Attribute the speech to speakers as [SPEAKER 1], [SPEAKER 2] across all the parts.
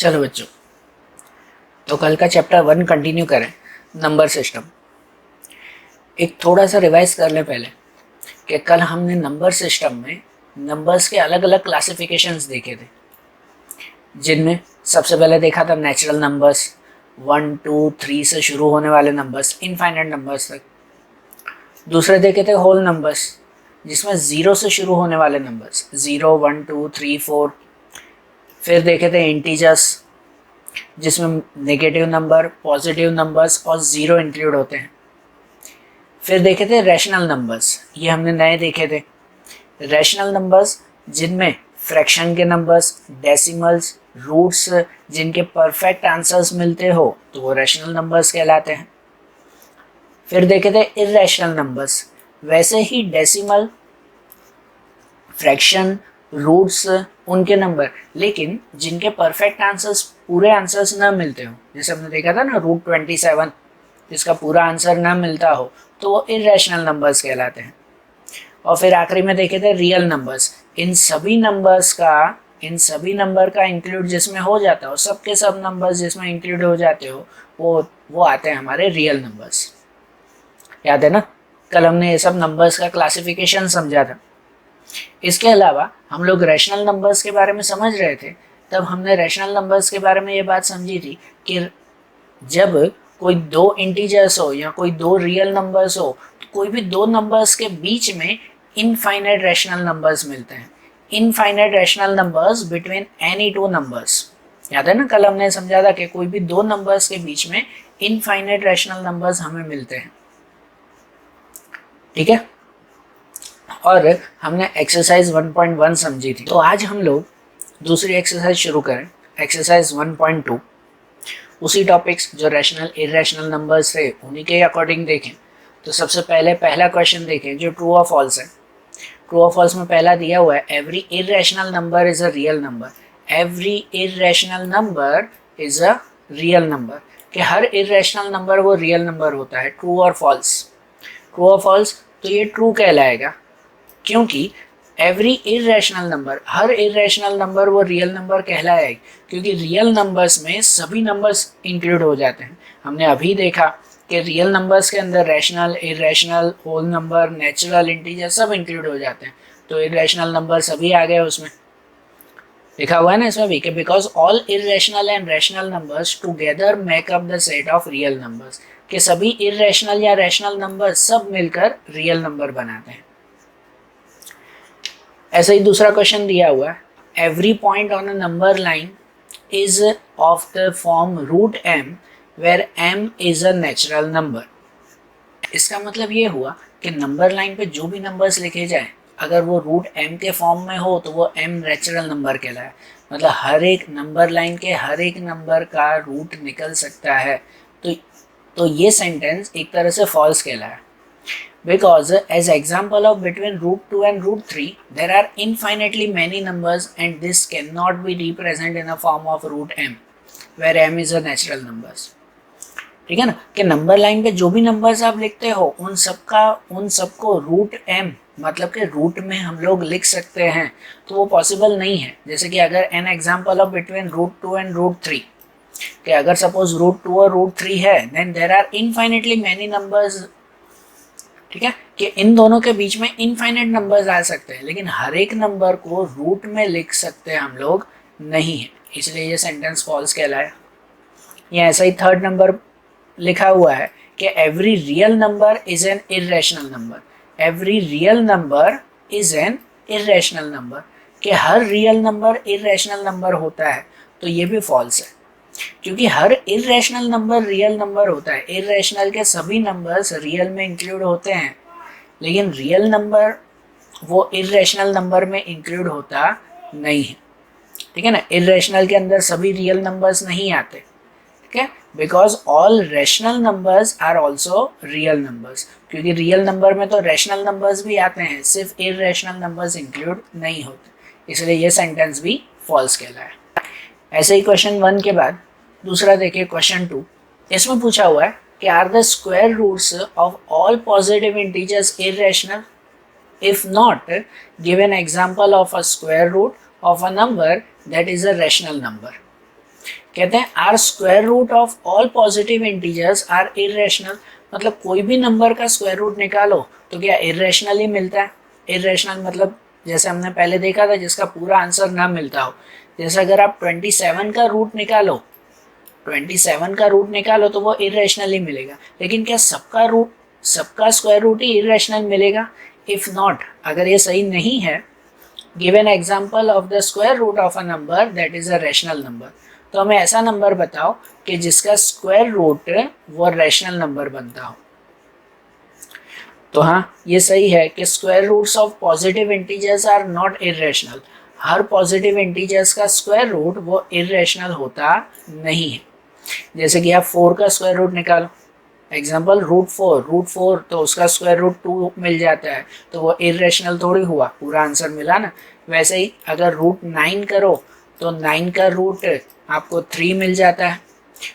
[SPEAKER 1] चलो बच्चों, तो कल का चैप्टर 1 कंटिन्यू करें, नंबर सिस्टम। एक थोड़ा सा रिवाइज कर ले पहले कि कल हमने नंबर सिस्टम में नंबर्स के अलग अलग क्लासिफिकेशंस देखे थे, जिनमें सबसे पहले देखा था नेचुरल नंबर्स, 1 2 3 से शुरू होने वाले नंबर्स इनफाइनाइट नंबर्स तक। दूसरे देखे थे होल नंबर्स, जिसमें 0 से शुरू होने वाले नंबर्स 0 1 2 3 4। फिर देखे थे इंटीजर्स, जिसमें नेगेटिव नंबर, पॉजिटिव नंबर्स और ज़ीरो इंक्लूड होते हैं। फिर देखे थे रैशनल नंबर्स, ये हमने नए देखे थे। रैशनल नंबर्स जिनमें फ्रैक्शन के नंबर्स, डेसिमल्स, रूट्स जिनके परफेक्ट आंसर्स मिलते हो तो वो रैशनल नंबर्स कहलाते हैं। फिर देखे थे इर्रेशनल नंबर्स, वैसे ही डेसिमल, फ्रैक्शन, रूट्स उनके नंबर, लेकिन जिनके परफेक्ट आंसर्स पूरे आंसर्स ना मिलते हो, जैसे हमने देखा था ना रूट 27, जिसका पूरा आंसर ना मिलता हो तो वो इर्रेशनल नंबर्स कहलाते हैं। और फिर आखिरी में देखे थे रियल नंबर्स, इन सभी नंबर का इंक्लूड जिसमें हो जाता हो, सबके सब नंबर्स जिसमें इंक्लूड हो जाते हो वो आते हैं हमारे रियल नंबर्स। याद है ना, कल हमने ये सब नंबर्स का क्लासिफिकेशन समझा था। इसके अलावा हम लोग रैशनल नंबर्स के बारे में समझ रहे थे, तब हमने रैशनल नंबर्स के बारे में ये बात समझी थी कि जब कोई दो इंटीजर्स हो या कोई दो रियल नंबर्स हो, तो कोई भी दो नंबर्स के बीच में इनफाइनाइट रैशनल नंबर्स मिलते हैं। Infinite rational numbers between any two numbers. याद है ना, कल हमने समझा था कि कोई भी दो नंबर्स के बीच में इनफाइनाइट रैशनल नंबर्स हमें मिलते हैं। ठीक है, और हमने एक्सरसाइज 1.1 समझी थी। तो आज हम लोग दूसरी एक्सरसाइज शुरू करें, एक्सरसाइज 1.2। उसी टॉपिक्स जो रैशनल इर्रेशनल नंबर्स थे उन्हीं के अकॉर्डिंग देखें। तो सबसे पहले पहला क्वेश्चन देखें जो ट्रू और फॉल्स है। ट्रू और फॉल्स में पहला दिया हुआ है every irrational number is a real number. Every irrational number is a real number, कि हर इर्रेशनल नंबर वो रियल नंबर होता है। ट्रू और फॉल्स, ट्रू और फॉल्स, तो ये ट्रू कहलाएगा, क्योंकि एवरी इर्रेशनल नंबर, हर इर्रेशनल नंबर वो रियल नंबर कहलाएगा, क्योंकि रियल नंबर्स में सभी नंबर्स इंक्लूड हो जाते हैं। हमने अभी देखा कि रियल नंबर्स के अंदर rational, irrational, whole number, natural, integer सब इंक्लूड हो जाते हैं। तो इर्रेशनल नंबर सभी आ गए उसमें, लिखा हुआ है ना इसमें भी कि because all irrational and rational numbers together make up the set of real numbers, कि सभी इर्रेशनल या रैशनल नंबर सब मिलकर रियल नंबर बनाते हैं। ऐसा ही दूसरा क्वेश्चन दिया हुआ है every point on a number line is of the form root M where M is a natural number. इसका मतलब ये हुआ कि नंबर लाइन पे जो भी नंबर्स लिखे जाए, अगर वो रूट एम के फॉर्म में हो तो वो एम नेचुरल नंबर कहलाए। मतलब हर एक नंबर लाइन के हर एक नंबर का रूट निकल सकता है। तो ये सेंटेंस एक तरह से फॉल्स कहलाया, because as example of between root 2 and root 3 there are infinitely many numbers and this cannot be represented in a form of root m where m is a natural numbers। ठीक है ना, कि number line पे जो भी numbers आप लिखते हो उन सबको रूट एम मतलब के रूट में हम लोग लिख सकते हैं, तो वो पॉसिबल नहीं है। जैसे कि अगर an example of between root 2 and root 3, कि अगर सपोज रूट 2 और रूट 3 है, then there are infinitely many numbers. ठीक है, कि इन दोनों के बीच में इनफाइनाइट नंबर्स आ सकते हैं, लेकिन हर एक नंबर को रूट में लिख सकते हम लोग नहीं है, इसलिए ये सेंटेंस फॉल्स कहलाया। या ऐसा ही थर्ड नंबर लिखा हुआ है कि every real number is an irrational number. Every real number is an irrational number, कि हर रियल नंबर इर्रेशनल नंबर होता है, तो ये भी फॉल्स है, क्योंकि हर इर्रेशनल नंबर रियल नंबर होता है। इर्रेशनल के सभी नंबर्स रियल में इंक्लूड होते हैं, लेकिन रियल नंबर वो इर्रेशनल नंबर में इंक्लूड होता नहीं है। ठीक है ना, इर्रेशनल के अंदर सभी रियल नंबर्स नहीं आते। ठीक है, because all rational numbers are also real numbers, क्योंकि रियल नंबर में तो रैशनल नंबर्स भी आते हैं, सिर्फ इर्रेशनल नंबर्स इंक्लूड नहीं होते, इसलिए ये सेंटेंस भी फॉल्स कहलाया। ऐसे ही क्वेश्चन 1 के बाद दूसरा देखिए क्वेश्चन 2। इसमें पूछा हुआ है कि are the square roots of all positive integers irrational, if not give an example of a square root of a number that is a rational number. कहते हैं are square root of all positive integers are irrational, मतलब कोई भी number का square root निकालो तो क्या irrational ही मिलता है। इरेशनल मतलब जैसे हमने पहले देखा था जिसका पूरा आंसर ना मिलता हो। जैसे अगर आप 27 का रूट निकालो, 27 का रूट निकालो तो वो इरेशनल ही मिलेगा, लेकिन क्या सबका स्क्वायर रूट ही इरेशनल मिलेगा? इफ नॉट, अगर ये सही नहीं है, give an example of the square root of a number that is a rational number, तो हमें ऐसा नंबर बताओ कि जिसका स्क्वायर रूट वो रैशनल नंबर बनता हो। तो हाँ, ये सही है कि square roots of positive integers are not irrational. हर पॉजिटिव इंटीजर्स का स्क्वायर रूट वो इरेशनल होता नहीं है। जैसे कि आप 4 का स्क्वायर रूट निकालो, एग्जाम्पल रूट 4 तो उसका स्क्वायर रूट 2 मिल जाता है, तो वो इरेशनल थोड़ी हुआ, पूरा आंसर मिला ना। वैसे ही अगर रूट 9 करो तो 9 का रूट आपको 3 मिल जाता है।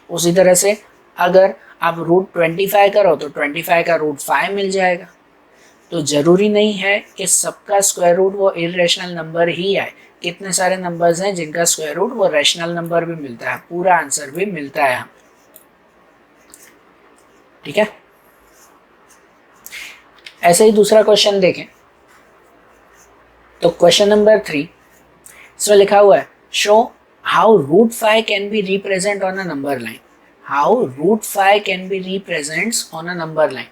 [SPEAKER 1] उसी तरह से अगर आप रूट 25 करो तो 25 का रूट 5 मिल जाएगा। तो ज़रूरी नहीं है कि सबका स्क्वायर रूट वो इरेशनल नंबर ही आए। कितने सारे नंबर्स हैं जिनका स्क्वायर रूट वो रैशनल नंबर भी मिलता है, पूरा आंसर भी मिलता है हमें। ठीक है, ऐसे ही दूसरा क्वेश्चन देखें तो क्वेश्चन नंबर 3 इसमें लिखा हुआ है show how root 5 can be represent on a number line. How root 5 can be represents on a number line.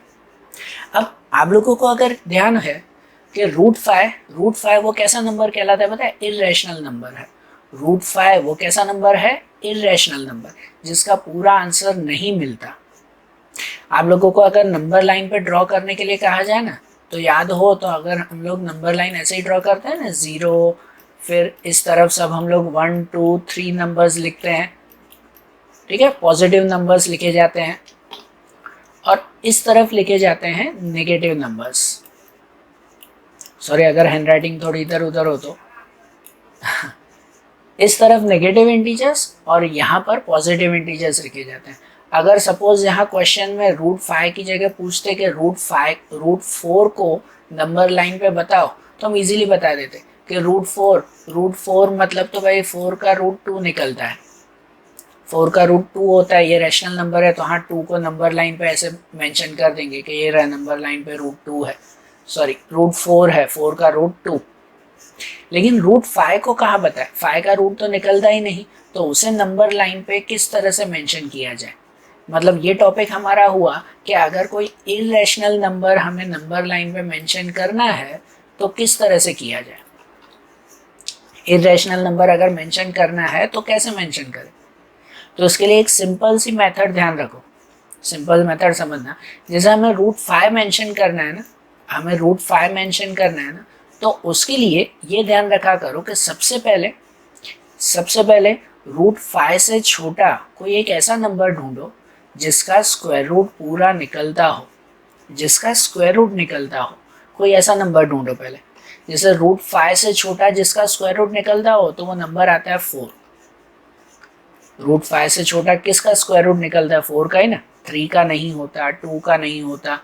[SPEAKER 1] अब आप लोगों को अगर ध्यान है कि रूट फाइव वो कैसा नंबर कहलाता है, पता है? इरेशनल नंबर है। रूट 5 वो कैसा नंबर है? इरेशनल नंबर, जिसका पूरा आंसर नहीं मिलता। आप लोगों को अगर नंबर लाइन पे ड्रॉ करने के लिए कहा जाए ना, तो याद हो तो अगर हम लोग नंबर लाइन ऐसे ही ड्रॉ करते हैं ना, 0, फिर इस तरफ सब हम लोग 1 2 3 नंबर्स लिखते हैं, ठीक है, पॉजिटिव नंबर्स लिखे जाते हैं, और इस तरफ लिखे जाते हैं नेगेटिव नंबर्स। सॉरी अगर हैंडराइटिंग थोड़ी इधर उधर हो तो इस तरफ नेगेटिव इंटीजर्स और यहाँ पर पॉजिटिव इंटीजर्स लिखे जाते हैं। अगर सपोज यहाँ क्वेश्चन में रूट 5 की जगह पूछते कि रूट 4 को नंबर लाइन पे बताओ, तो हम इजीली बता देते कि रूट 4 मतलब तो भाई 4 का रूट 2 निकलता है, 4 का रूट 2 होता है, ये रैशनल नंबर है, तो हाँ 2 को नंबर लाइन पे ऐसे मेंशन कर देंगे कि ये रहा नंबर लाइन पे रूट 2 है, सॉरी रूट 4 है, 4 का रूट 2। लेकिन रूट 5 को कहाँ बताए? 5 का रूट तो निकलता ही नहीं, तो उसे नंबर लाइन पे किस तरह से मेंशन किया जाए। मतलब ये टॉपिक हमारा हुआ कि अगर कोई इरेशनल नंबर हमें नंबर लाइन पे मेंशन करना है तो किस तरह से किया जाए। इरेशनल नंबर अगर मेंशन करना है तो कैसे मेंशन करें? तो उसके लिए एक सिंपल सी मेथड ध्यान रखो, सिंपल मेथड समझना। जैसे हमें रूट 5 मेंशन करना है ना, तो उसके लिए ये ध्यान रखा करो कि सबसे पहले रूट 5 से छोटा कोई एक ऐसा नंबर ढूंढो जिसका स्क्वायर रूट पूरा निकलता हो, कोई ऐसा नंबर ढूंढो पहले। जैसे रूट 5 से छोटा जिसका स्क्वायर रूट निकलता हो तो वो नंबर आता है 4। रूट 5 से छोटा किसका स्क्वायर रूट निकलता है? 4 का ही ना, 3 का नहीं होता, 2 का नहीं होता,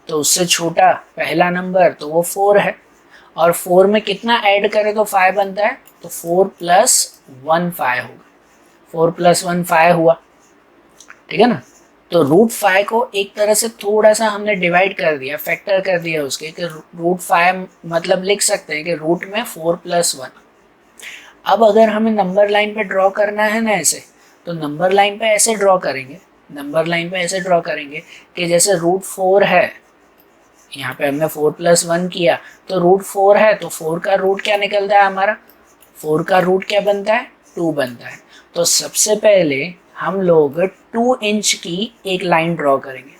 [SPEAKER 1] तो उससे छोटा पहला नंबर तो वो 4 है। और 4 में कितना ऐड करें तो 5 बनता है, तो 4 + 1 5 होगा, 4 + 1 5 हुआ, ठीक है ना। तो रूट 5 को एक तरह से थोड़ा सा हमने डिवाइड कर दिया, फैक्टर कर दिया उसके, कि रूट 5 मतलब लिख सकते हैं कि रूट में 4 + 1। अब अगर हमें नंबर लाइन पे ड्रॉ करना है ना ऐसे, तो नंबर लाइन पे ऐसे ड्रॉ करेंगे कि जैसे रूट 4 है, यहाँ पे हमने 4 + 1 किया, तो रूट 4 है, तो 4 का रूट क्या निकलता है हमारा? 4 का रूट क्या बनता है? 2 बनता है। तो सबसे पहले हम लोग 2 इंच की एक लाइन ड्रॉ करेंगे,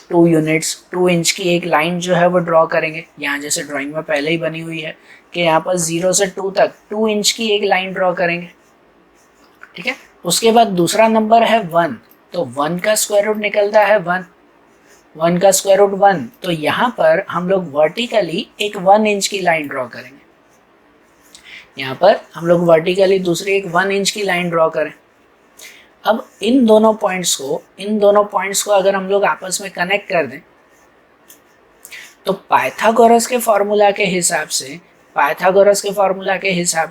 [SPEAKER 1] 2 यूनिट्स 2 इंच की एक लाइन जो है वो ड्रॉ करेंगे। यहाँ जैसे ड्राइंग में पहले ही बनी हुई है कि यहाँ पर 0 से 2 तक 2 इंच की एक लाइन ड्रॉ करेंगे, ठीक है। उसके बाद दूसरा नंबर है 1, तो 1 का स्क्वायर रूट निकलता है 1 का स्क्वायर रूट 1, तो यहाँ पर हम लोग वर्टिकली एक 1 इंच की लाइन ड्रॉ करेंगे। यहाँ पर हम लोग वर्टिकली दूसरी एक 1 इंच की लाइन ड्रॉ करें। अब इन दोनों पॉइंट्स को अगर हम लोग आपस में कनेक्ट कर दें, तो पाइथागोरस के फॉर्मूला के हिसाब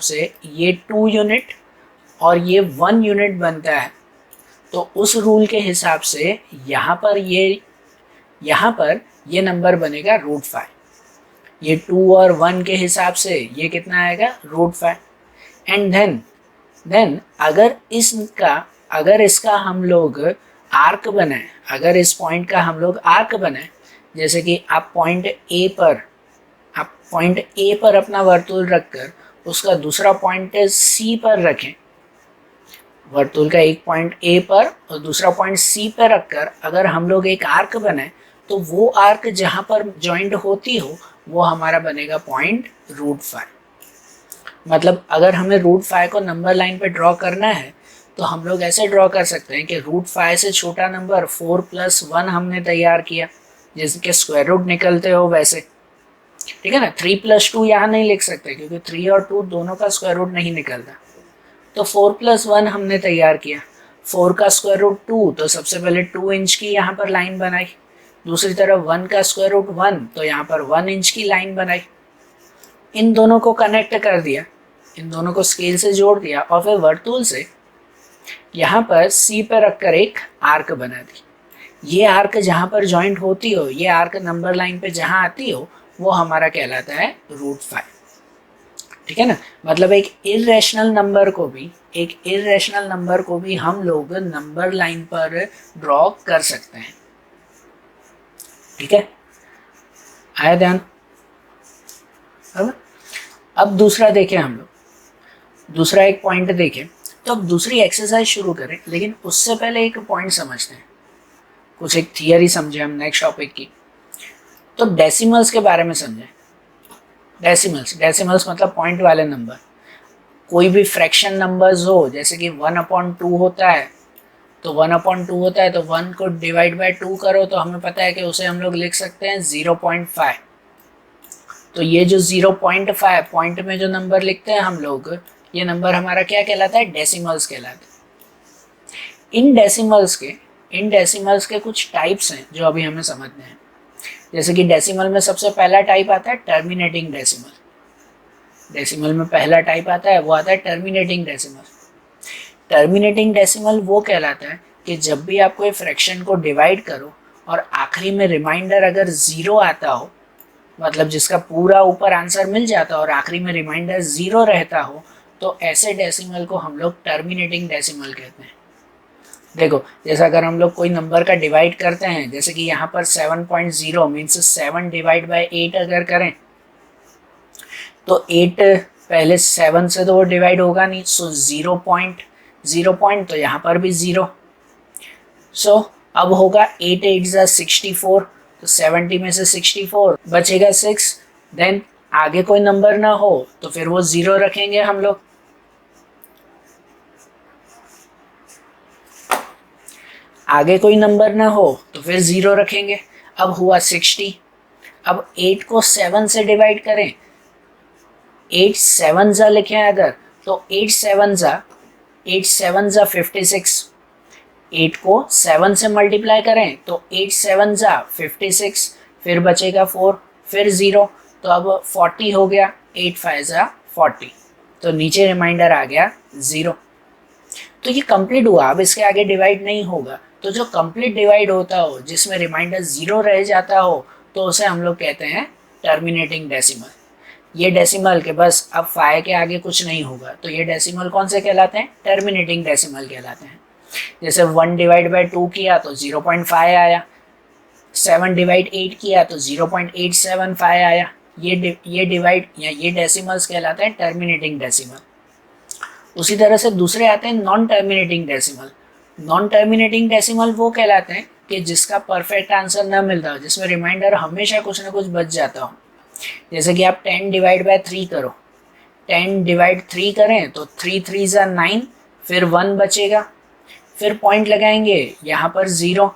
[SPEAKER 1] से ये 2 यूनिट और ये 1 यूनिट बनता है, तो उस रूल के हिसाब से यहाँ पर ये नंबर बनेगा √5। ये 2 और 1 के हिसाब से ये कितना आएगा √5। एंड देन अगर इसका हम लोग आर्क बनाए, अगर इस पॉइंट का हम लोग आर्क बनाए, जैसे कि आप पॉइंट ए पर अपना वर्तुल रखकर उसका दूसरा पॉइंट सी पर रखें, वर्तुल का एक पॉइंट ए पर और दूसरा पॉइंट सी पर रखकर अगर हम लोग एक आर्क बनाए, तो वो आर्क जहाँ पर जॉइंट होती हो वो हमारा बनेगा पॉइंट √5। मतलब अगर हमें √5 को नंबर लाइन पे ड्रॉ करना है तो हम लोग ऐसे ड्रॉ कर सकते हैं कि √5 से छोटा नंबर 4 + 1 हमने तैयार किया, जिसके स्क्वायर रूट निकलते हो वैसे, ठीक है ना। 3 + 2 यहाँ नहीं लिख सकते क्योंकि 3 और 2 दोनों का स्क्वायर रूट नहीं निकलता, तो 4 + 1 हमने तैयार किया। 4 का स्क्वायर रूट 2, तो सबसे पहले 2 इंच की यहाँ पर लाइन बनाई। दूसरी तरफ 1 का स्क्वायर रूट 1, तो यहाँ पर 1 इंच की लाइन बनाई। इन दोनों को कनेक्ट कर दिया, इन दोनों को स्केल से जोड़ दिया और फिर वर्तुल से यहाँ पर सी पर रखकर एक आर्क बना दी। ये आर्क जहाँ पर जॉइंट होती हो, ये आर्क नंबर लाइन पे जहाँ आती हो, वो हमारा कहलाता है √5, ठीक है ना। मतलब एक इर्रेशनल नंबर को भी हम लोग नंबर लाइन पर ड्रॉ कर सकते हैं, ठीक है। आया ध्यान। अब दूसरा देखें हम लोग, दूसरा एक पॉइंट देखें। तो अब दूसरी एक्सरसाइज शुरू करें, लेकिन उससे पहले एक पॉइंट समझते हैं, कुछ एक थियरी समझे हम नेक्स्ट टॉपिक की। तो डेसिमल्स के बारे में समझें। डेसिमल्स मतलब पॉइंट वाले नंबर। कोई भी फ्रैक्शन नंबर्स हो, जैसे कि 1/2 होता है, तो 1/2 होता है तो 1 को डिवाइड बाय 2 करो तो हमें पता है कि उसे हम लोग लिख सकते हैं 0.5। तो ये जो 0.5 पॉइंट में जो नंबर लिखते हैं हम लोग, ये नंबर हमारा क्या कहलाता है, डेसिमल्स कहलाता है। इन डेसिमल्स के कुछ टाइप्स हैं जो अभी हमें समझने हैं। जैसे कि डेसिमल में सबसे पहला टाइप आता है टर्मिनेटिंग डेसिमल। डेसिमल में पहला टाइप आता है, वो आता है टर्मिनेटिंग डेसिमल। टर्मिनेटिंग डेसिमल वो कहलाता है कि जब भी आप कोई फ्रैक्शन को डिवाइड करो और आखिरी में रिमाइंडर अगर 0 आता हो, मतलब जिसका पूरा ऊपर आंसर मिल जाता हो और आखिरी में रिमाइंडर 0 रहता हो, तो ऐसे डेसिमल को हम लोग टर्मिनेटिंग डेसिमल कहते हैं। देखो, जैसा अगर हम लोग कोई नंबर का डिवाइड करते हैं, जैसे कि यहाँ पर 7.0 मीन्स 7 डिवाइड बाय 8 अगर करें, तो 8 पहले 7 से तो वो डिवाइड होगा नहीं, सो 0 पॉइंट, तो यहाँ पर भी 0। सो अब होगा 8 8 ज़ा 64, तो 70 में से 64 बचेगा 6। देन आगे कोई नंबर ना हो तो फिर वो 0 रखेंगे हम लोग। आगे कोई नंबर ना हो तो फिर 0 रखेंगे। अब हुआ 60। अब 8 को 7 से डिवाइड करें, 8 7 ज़ा लिखें अगर, तो 8 7 ज़ा 56। 8 को 7 से मल्टीप्लाई करें तो 8 7 ज़ा 56, फिर बचेगा 4, फिर 0, तो अब 40 हो गया। 8 5 ज़ा 40, तो नीचे रिमाइंडर आ गया 0। तो ये कंप्लीट हुआ, अब इसके आगे डिवाइड नहीं होगा। तो जो कंप्लीट डिवाइड होता हो, जिसमें रिमाइंडर 0 रह जाता हो, तो उसे हम लोग कहते हैं टर्मिनेटिंग डेसिमल। ये डेसिमल के बस अब 5 के आगे कुछ नहीं होगा, तो ये डेसिमल कौन से कहलाते हैं, टर्मिनेटिंग डेसिमल कहलाते हैं। जैसे 1 डिवाइड बाय 2 किया तो 0.5 आया, 7 डिवाइड 8 किया तो 0.875 आया। ये डिवाइड या ये डेसिमल्स कहलाते हैं टर्मिनेटिंग डेसिमल। उसी तरह से दूसरे आते हैं non terminating decimal. Non terminating decimal वो कहलाते हैं कि जिसका परफेक्ट आंसर ना मिलता हो, जिसमें रिमाइंडर हमेशा कुछ ना कुछ बच जाता हो। जैसे कि आप 10 डिवाइड बाय 3 करो, 10 डिवाइड 3 करें तो 3 3 ज़ा 9, फिर 1 बचेगा, फिर पॉइंट लगाएंगे यहाँ पर 0,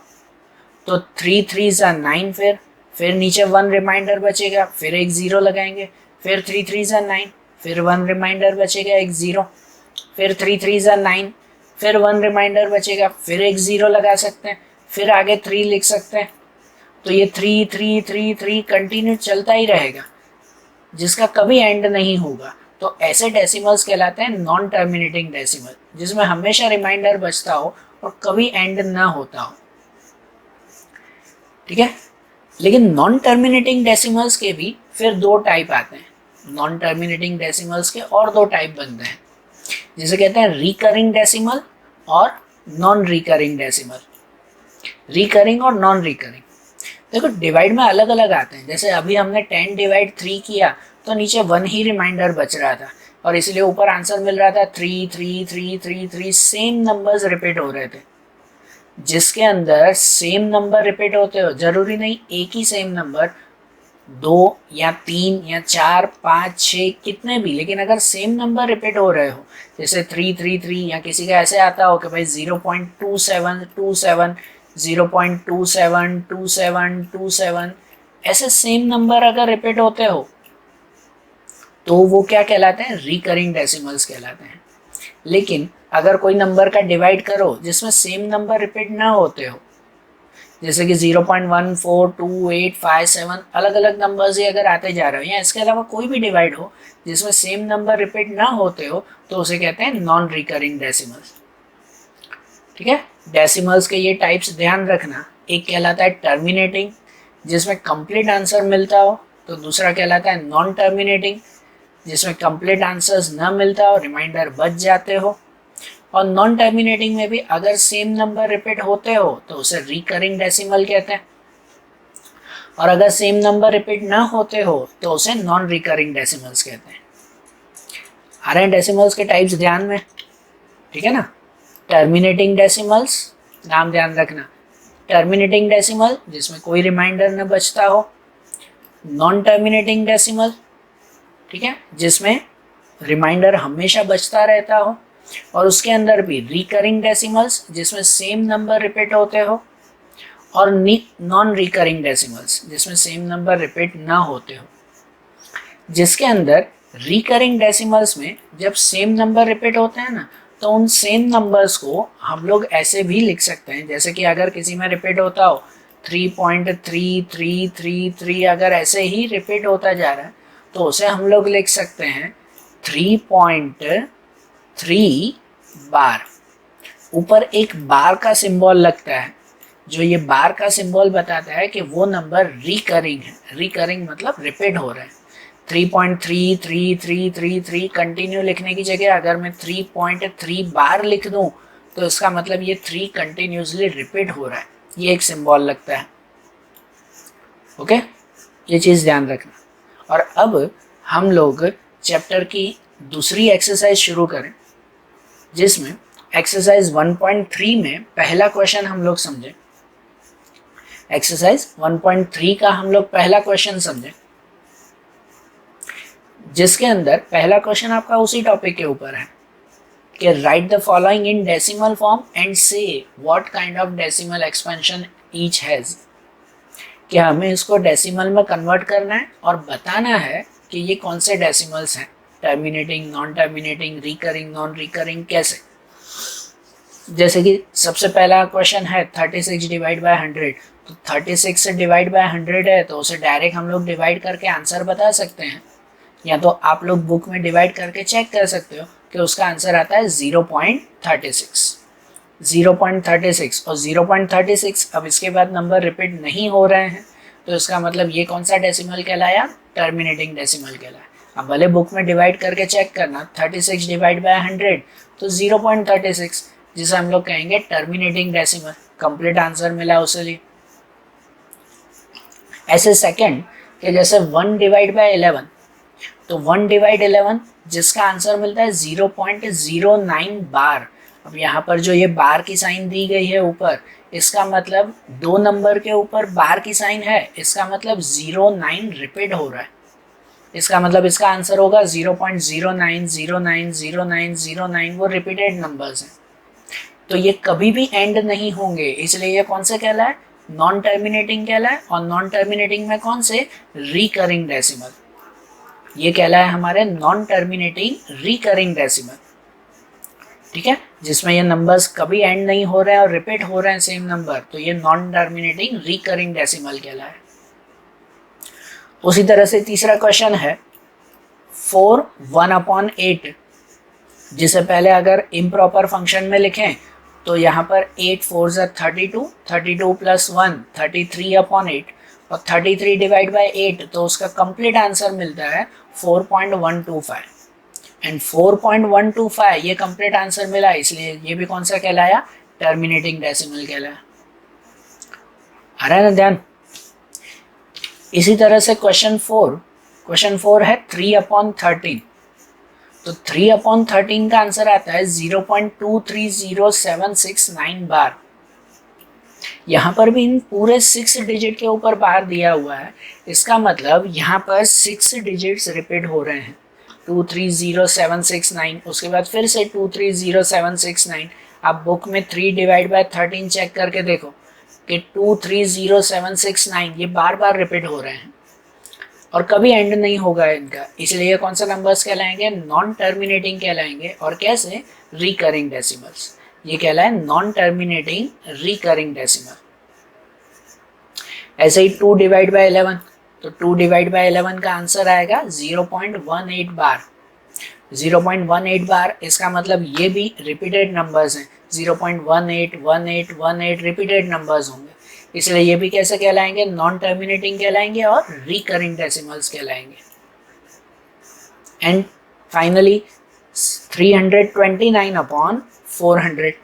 [SPEAKER 1] तो 3 3 ज़ा 9, फिर नीचे 1 रिमाइंडर बचेगा, फिर एक 0 लगाएंगे, फिर 3 3 ज़ा 9, फिर 1 रिमाइंडर बचेगा, एक 0, फिर 3 3 ज़ा 9, फिर 1 रिमाइंडर बचेगा, फिर एक 0 लगा सकते हैं, फिर आगे 3 लिख सकते हैं। तो ये 3 3 3 3 कंटिन्यू चलता ही रहेगा, जिसका कभी एंड नहीं होगा। तो ऐसे डेसिमल्स कहलाते हैं नॉन टर्मिनेटिंग डेसिमल, जिसमें हमेशा रिमाइंडर बचता हो और कभी एंड ना होता हो। ठीक है, लेकिन नॉन टर्मिनेटिंग डेसिमल्स के भी फिर दो टाइप आते हैं। नॉन टर्मिनेटिंग डेसिमल्स के और दो टाइप बनते हैं, जिसे कहते हैं रिकरिंग डेसिमल और नॉन रिकरिंग डेसिमल। रिकरिंग और नॉन रिकरिंग, देखो डिवाइड में अलग अलग आते हैं। जैसे अभी हमने 10 डिवाइड 3 किया तो नीचे 1 ही रिमाइंडर बच रहा था और इसलिए ऊपर आंसर मिल रहा था 3 3 3 3 3। सेम नंबर्स रिपीट हो रहे थे। जिसके अंदर सेम नंबर रिपीट होते हो, जरूरी नहीं एक ही सेम नंबर, 2 या 3 या 4 5 6 कितने भी, लेकिन अगर सेम नंबर रिपीट हो रहे हो, जैसे 333 या किसी का ऐसे आता हो कि भाई 0.2727 0.272727, ऐसे सेम नंबर अगर रिपीट होते हो तो वो क्या कहलाते हैं, रिकरिंग डेसिमल्स कहलाते हैं। लेकिन अगर कोई नंबर का डिवाइड करो जिसमें सेम नंबर रिपीट ना होते हो, जैसे कि 0.142857 अलग अलग नंबर्स ही अगर आते जा रहे हो, या इसके अलावा कोई भी डिवाइड हो जिसमें सेम नंबर रिपीट ना होते हो, तो उसे कहते हैं नॉन रिकरिंग डेसिमल्स। ठीक है, डेसिमल्स के ये टाइप्स ध्यान रखना। एक कहलाता है टर्मिनेटिंग, जिसमें कंप्लीट आंसर मिलता हो, तो दूसरा कहलाता है नॉन टर्मिनेटिंग, जिसमें कंप्लीट आंसर्स न मिलता हो, रिमाइंडर बच जाते हो। और नॉन टर्मिनेटिंग में भी अगर सेम नंबर रिपीट होते हो तो उसे रिकरिंग डेसिमल कहते हैं, और अगर सेम नंबर रिपीट ना होते हो तो उसे नॉन रिकरिंग डेसिमल्स कहते हैं। आ रहे हैं डेसिमल्स के टाइप्स ध्यान में, ठीक है ना। टर्मिनेटिंग डेसिमल्स, नाम ध्यान रखना, टर्मिनेटिंग डेसिमल जिसमें कोई रिमाइंडर न बचता हो, नॉन टर्मिनेटिंग डेसिमल, ठीक है, जिसमें रिमाइंडर हमेशा बचता रहता हो, और उसके अंदर भी रिकरिंग डेसिमल्स जिसमें सेम नंबर रिपीट होते हो, और नॉन रिकरिंग डेसिमल्स जिसमें सेम नंबर रिपीट ना होते हो। जिसके अंदर रिकरिंग डेसिमल्स में जब सेम नंबर रिपीट होते हैं ना, तो उन सेम नंबर्स को हम लोग ऐसे भी लिख सकते हैं, जैसे कि अगर किसी में रिपीट होता हो 3.3333, अगर ऐसे ही रिपीट होता जा रहा है तो उसे हम लोग लिख सकते हैं 3.3 बार। ऊपर एक बार का सिंबल लगता है, जो ये बार का सिंबल बताता है कि वो नंबर रिकरिंग है। रिकरिंग मतलब रिपीट हो रहा है। 3.3333 कंटिन्यू लिखने की जगह अगर मैं 3.3 बार लिख दूं तो इसका मतलब ये 3 कंटिन्यूसली रिपीट हो रहा है, ये एक सिंबल लगता है। ओके, ये चीज़ ध्यान रखना। और अब हम लोग चैप्टर की दूसरी एक्सरसाइज शुरू करें, जिसमें एक्सरसाइज 1.3 में पहला क्वेश्चन हम लोग समझें। एक्सरसाइज 1.3 का हम लोग पहला क्वेश्चन समझें, जिसके अंदर पहला क्वेश्चन आपका उसी टॉपिक के ऊपर है कि write the following in decimal form and say what kind of decimal expansion each has. कि हमें इसको डेसिमल में कन्वर्ट करना है और बताना है कि ये कौन से डेसिमल्स हैं, terminating, non terminating, recurring, non recurring, कैसे। जैसे कि सबसे पहला क्वेश्चन है 36 डिवाइड बाय 100, तो 36 से डिवाइड बाय 100 है तो उसे डायरेक्ट हम लोग डिवाइड करके आंसर बता सकते हैं, या तो आप लोग बुक में डिवाइड करके चेक कर सकते हो कि उसका आंसर आता है 0.36। 0.36 और 0.36, अब इसके बाद नंबर रिपीट नहीं हो रहे हैं तो इसका मतलब ये कौन सा डेसिमल कहलाया, टर्मिनेटिंग डेसिमल कहलाया। अब भले बुक में डिवाइड करके चेक करना, 36 डिवाइड बाय 100 तो 0.36, जिसे हम लोग कहेंगे टर्मिनेटिंग डेसिमल। कंप्लीट आंसर मिला उसे लिए। ऐसे सेकंड कि जैसे 1 डिवाइड बाय 11, तो 1 डिवाइड 11 जिसका आंसर मिलता है 0.09 बार। अब यहाँ पर जो ये बार की साइन दी गई है ऊपर, इसका मतलब 2 नंबर के ऊपर बार की साइन है, इसका मतलब 09 रिपीट हो रहा है। इसका मतलब इसका आंसर होगा 0.09090909, वो रिपीटेड नंबर्स हैं, तो ये कभी भी एंड नहीं होंगे, इसलिए ये कौन से कहलाए, नॉन टर्मिनेटिंग कहलाए। और नॉन टर्मिनेटिंग में कौन से, रिकरिंग डेसिमल, ये कहलाए हमारे नॉन टर्मिनेटिंग रिकरिंग डेसिमल। ठीक है, जिसमें ये नंबर्स कभी एंड नहीं हो रहे हैं और रिपीट हो रहे हैं सेम नंबर, तो ये नॉन टर्मिनेटिंग रिकरिंग डेसिमल कहलाए। उसी तरह से तीसरा क्वेश्चन है 4 1/8, जिसे पहले अगर इम्प्रॉपर फंक्शन में लिखें तो यहाँ पर 8 4 32, 32 + 1 33/8, और 33 डिवाइड बाई 8, तो उसका कंप्लीट आंसर मिलता है 4.125। एंड 4.125 ये कंप्लीट आंसर मिला, इसलिए ये भी कौन सा कहलाया, टर्मिनेटिंग डेसिमल कहलाया। आ रहा है ना ध्यान। इसी तरह से क्वेश्चन 4 है 3/13, तो 3/13 का आंसर आता है 0.230769 बार। यहाँ पर भी इन पूरे 6 डिजिट के ऊपर बार दिया हुआ है, इसका मतलब यहाँ पर 6 डिजिट्स रिपीट हो रहे हैं, 230769, उसके बाद फिर से 230769। आप बुक में 3 डिवाइड बाय 13 चेक करके देखो कि 230769 ये बार बार रिपीट हो रहे हैं और कभी एंड नहीं होगा इनका, इसलिए ये कौन सा नंबर्स कहलाएंगे, नॉन टर्मिनेटिंग कहलाएंगे। और कैसे, रिकरिंग डेसिमल्स, ये कहलाए नॉन टर्मिनेटिंग रिकरिंग डेसिमल। ऐसे ही 2 डिवाइड बाय 11, तो 2 डिवाइड बाय 11 का आंसर आएगा 0.18 बार। 0.18 बार, इसका मतलब ये भी रिपीटेड नंबर्स हैं, 0.18 18 18 रिपीटेड नंबर्स होंगे, इसलिए ये भी कैसे कहलाएंगे, नॉन टर्मिनेटिंग कहलाएंगे और रिकरिंग डेसिमल्स कहलाएंगे। एंड फाइनली 329/400,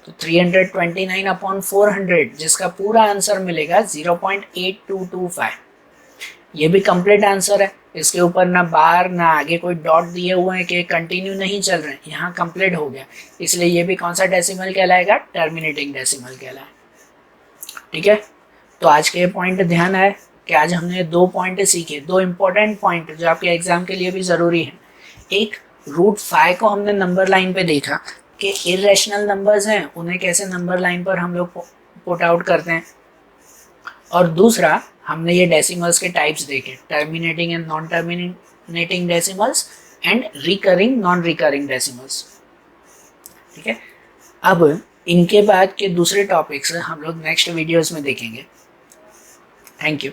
[SPEAKER 1] तो 329/400 जिसका पूरा आंसर मिलेगा 0.8225। ये भी कंप्लीट आंसर है, इसके ऊपर ना बार ना आगे कोई डॉट दिए हुए हैं कि कंटिन्यू नहीं चल रहे हैं, यहाँ कंप्लीट हो गया, इसलिए ये भी कौन सा डेसिमल कहलाएगा, टर्मिनेटिंग डेसिमल कहलाएगा। ठीक है, तो आज के पॉइंट ध्यान आए कि आज हमने 2 पॉइंट सीखे, 2 इंपॉर्टेंट पॉइंट जो आपके एग्जाम के लिए भी ज़रूरी है। एक, √5 को हमने नंबर लाइन पे देखा कि इरेशनल नंबर्स हैं, उन्हें कैसे नंबर लाइन पर हम लोग पुट आउट करते हैं, और दूसरा हमने ये डेसिमल्स के टाइप्स देखे, terminating and non terminating decimals and recurring non recurring decimals. ठीक है, अब इनके बाद के दूसरे टॉपिक्स हम लोग नेक्स्ट वीडियोस में देखेंगे। Thank you.